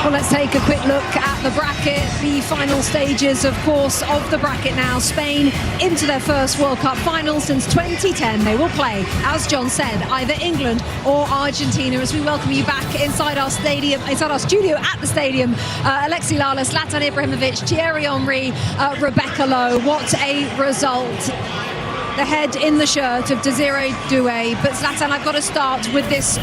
Well, let's take a quick look at the bracket, the final stages, of course, of the bracket now. Spain into their first World Cup final since 2010. They will play, as John said, either England or Argentina. As we welcome you back inside our stadium, inside our studio at the stadium, Alexi Lalas, Zlatan Ibrahimovic, Thierry Henry, Rebecca Lowe. What a result. The head in the shirt of Desiree Doué. But Zlatan, I've got to start with this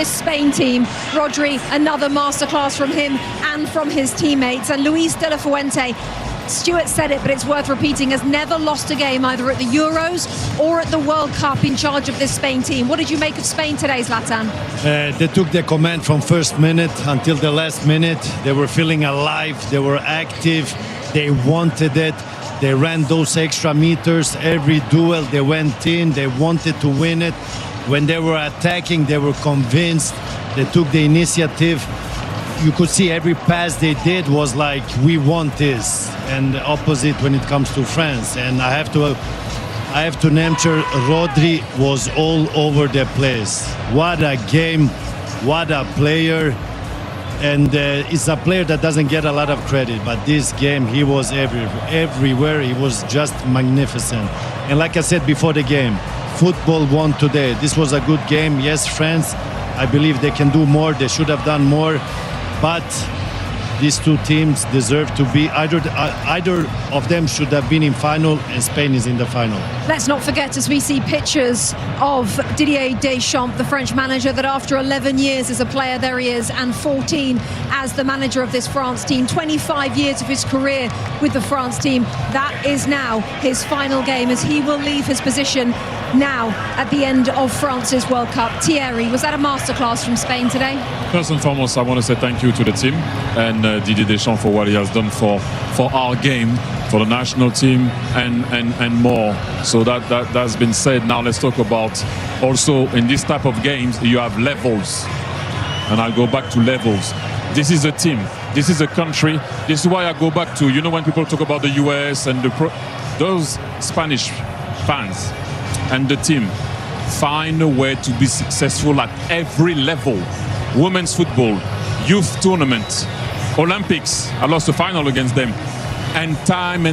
Spain team. Rodri, another masterclass from him and from his teammates. And Luis de la Fuente, Stuart said it, but it's worth repeating, has never lost a game either at the Euros or at the World Cup in charge of this Spain team. What did you make of Spain today, Zlatan? They took the command from first minute until the last minute. They were feeling alive. They were active. They wanted it. They ran those extra meters. Every duel, they went in. They wanted to win it. When they were attacking, they were convinced. They took the initiative. You could see every pass they did was like, we want this. And the opposite when it comes to France. And I have to name Rodri was all over the place. What a game. What a player. And it's a player that doesn't get a lot of credit, but this game he was everywhere. He was just magnificent. And like I said before the game, football won today. This was a good game. Yes, France, I believe they can do more. They should have done more, but these two teams deserve to be either of them should have been in final, and Spain is in the final. Let's not forget, as we see pictures of Didier Deschamps, the French manager, that after 11 years as a player, there he is, and 14 as the manager of this France team, 25 years of his career with the France team. That is now his final game, as he will leave his position now at the end of France's World Cup. Thierry, was that a masterclass from Spain today? First and foremost, I want to say thank you to the team and Didier Deschamps for what he has done for our game, for the national team, and more. So that's been said. Now let's talk about also in this type of games you have levels, and I'll go back to levels. This is a team. This is a country. This is why I go back to, you know, when people talk about the US and those Spanish fans and the team find a way to be successful at every level. Women's football, youth tournament, Olympics. I lost the final against them. And time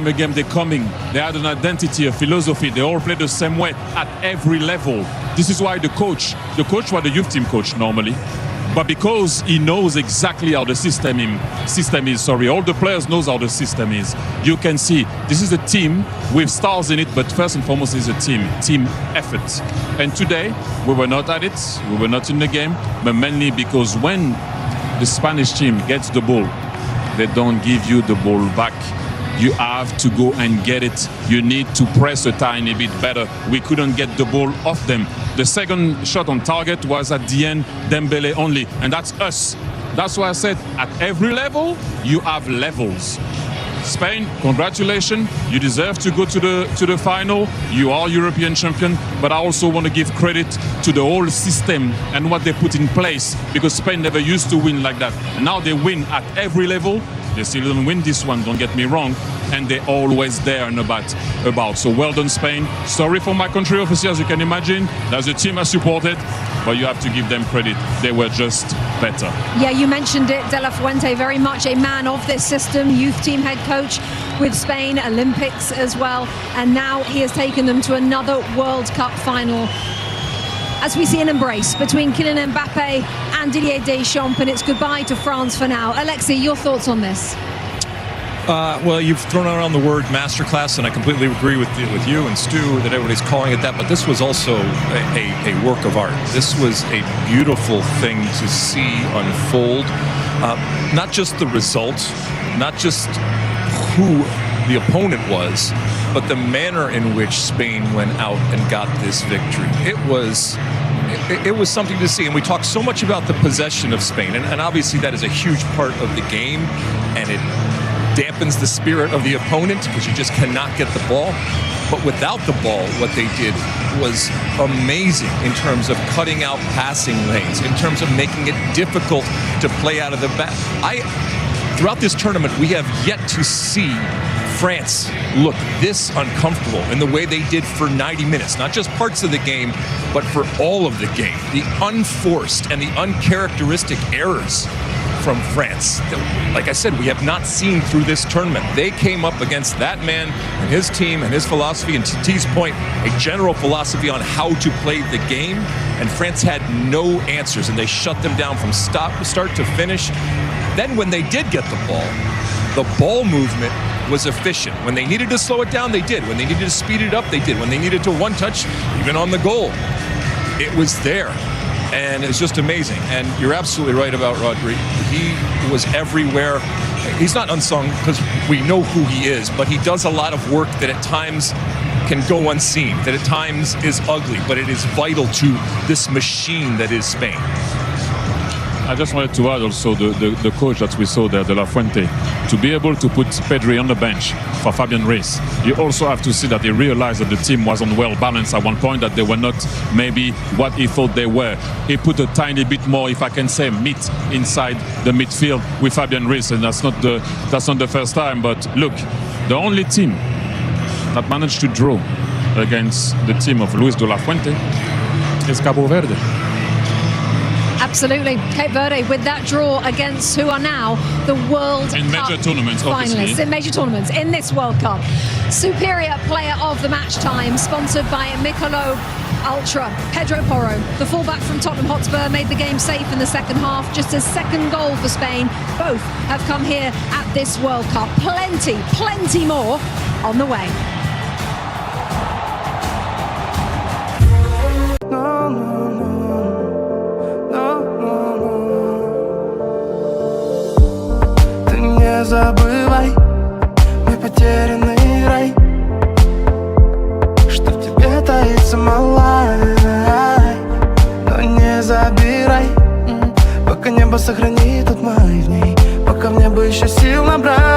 again, they're coming. They had an identity, a philosophy. They all play the same way at every level. This is why the coach was the youth team coach normally. But because he knows exactly how the system is, all the players knows how the system is. You can see this is a team with stars in it, but first and foremost is a team effort. And today, we were not at it, we were not in the game, but mainly because when the Spanish team gets the ball, they don't give you the ball back. You have to go and get it. You need to press a tiny bit better. We couldn't get the ball off them. The second shot on target was at the end, Dembele only, and that's us. That's why I said at every level, you have levels. Spain, congratulations. You deserve to go to the final. You are European champion, but I also want to give credit to the whole system and what they put in place, because Spain never used to win like that. And now they win at every level. They still don't win this one, don't get me wrong, and they're always there and about. So well done, Spain. Sorry for my country, obviously, as you can imagine. That's a team I supported, but you have to give them credit. They were just better. Yeah, you mentioned it. De La Fuente, very much a man of this system, youth team head coach with Spain, Olympics as well, and now he has taken them to another World Cup final. As we see an embrace between Killian Mbappe and Didier Deschamps, and it's goodbye to France for now. Alexi, your thoughts on this? Well, you've thrown around the word masterclass, and I completely agree with you and Stu that everybody's calling it that, but this was also a work of art. This was a beautiful thing to see unfold. Not just the result, not just who the opponent was, but the manner in which Spain went out and got this victory. It was something to see, and we talk so much about the possession of Spain, and obviously that is a huge part of the game, and it dampens the spirit of the opponent because you just cannot get the ball. But without the ball, what they did was amazing in terms of cutting out passing lanes, in terms of making it difficult to play out of the back. Throughout this tournament, we have yet to see France look this uncomfortable in the way they did for 90 minutes, not just parts of the game, but for all of the game. The unforced and the uncharacteristic errors from France. Like I said, we have not seen through this tournament. They came up against that man and his team and his philosophy, and to T's point, a general philosophy on how to play the game, and France had no answers, and they shut them down from start to finish. Then when they did get the ball movement was efficient. When they needed to slow it down, they did. When they needed to speed it up, they did. When they needed to one touch, even on the goal, it was there. And it's just amazing. And you're absolutely right about Rodri. He was everywhere. He's not unsung because we know who he is, but he does a lot of work that at times can go unseen, that at times is ugly, but it is vital to this machine that is Spain. I just wanted to add also the coach that we saw there, De La Fuente, to be able to put Pedri on the bench for Fabian Ruiz. You also have to see that he realized that the team wasn't well balanced at one point, that they were not maybe what he thought they were. He put a tiny bit more, if I can say, meat inside the midfield with Fabian Ruiz, and that's not the first time. But look, the only team that managed to draw against the team of Luis De La Fuente is Cabo Verde. Absolutely. Cape Verde with that draw against who are now the World in Cup major tournaments, finalists. In major tournaments in this World Cup. Superior player of the match time, sponsored by Michelob Ultra. Pedro Porro, the fullback from Tottenham Hotspur, made the game safe in the second half. Just his second goal for Spain. Both have come here at this World Cup. Plenty more on the way. Не забывай, мой потерянный рай, что в тебе таится малая. Но не забирай, пока небо сохранит тот май в ней, пока в небо еще сил набрать.